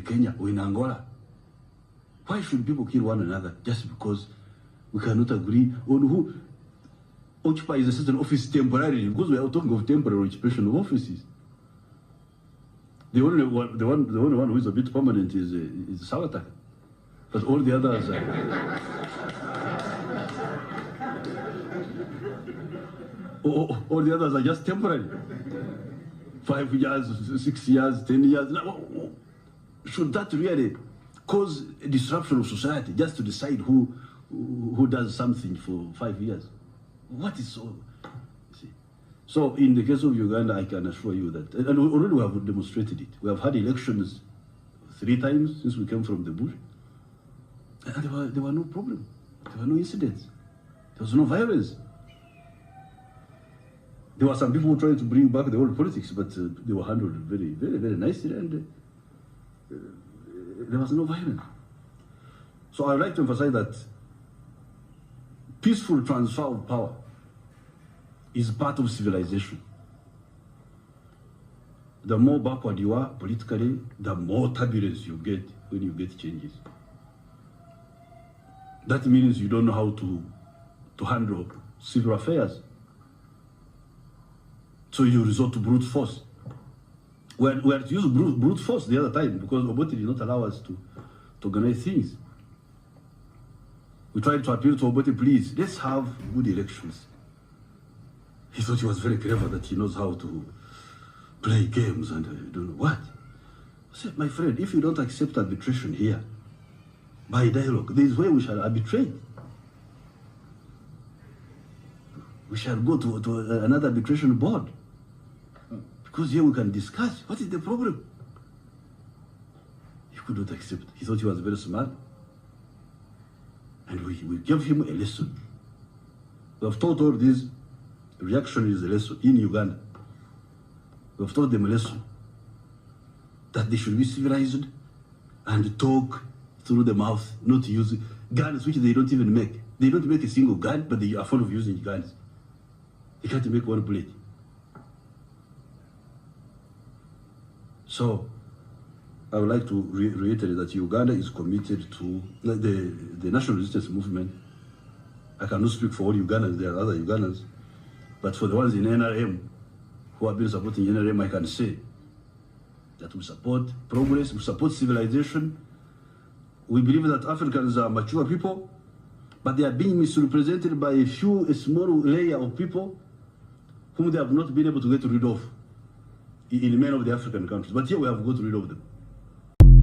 in Kenya or in Angola. Why should people kill one another just because we cannot agree on who occupies a certain office temporarily? Because we are talking of temporary occupation of offices. The only one who is a bit permanent is Sawataka, but all the others all the others are just temporary. 5 years, 6 years, 10 years. Should that really cause a disruption of society just to decide who does something for 5 years? What is so? See? So in the case of Uganda, I can assure you that, and already we have demonstrated it. We have had elections 3 times since we came from the bush, and there were no problem. There were no incidents. There was no violence. There were some people who tried to bring back the old politics, but they were handled very, very, very nicely, and there was no violence. So I would like to emphasize that peaceful transfer of power is part of civilization. The more backward you are politically, the more turbulence you get when you get changes. That means you don't know how to handle civil affairs. So you resort to brute force. We had to use brute force the other time because Obote did not allow us to organize things. We tried to appeal to Obote, please, let's have good elections. He thought he was very clever, that he knows how to play games and I don't know what. I said, my friend, if you don't accept arbitration here, by dialogue, there is where we shall arbitrate. We shall go to another arbitration board. Because here we can discuss what is the problem. He could not accept. He thought he was very smart. And we gave him a lesson. We have taught all these, reaction is a lesson in Uganda. We have taught them a lesson that they should be civilized and talk through the mouth, not use guns which they don't even make. They don't make a single gun, but they are fond of using guns. They can't make one bullet. So I would like to reiterate that Uganda is committed to the national resistance movement. I cannot speak for all Ugandans, there are other Ugandans, but for the ones in NRM who have been supporting NRM, I can say that we support progress, we support civilization. We believe that Africans are mature people, but they are being misrepresented by a small layer of people whom they have not been able to get rid of in many of the African countries. But here we have got rid of them.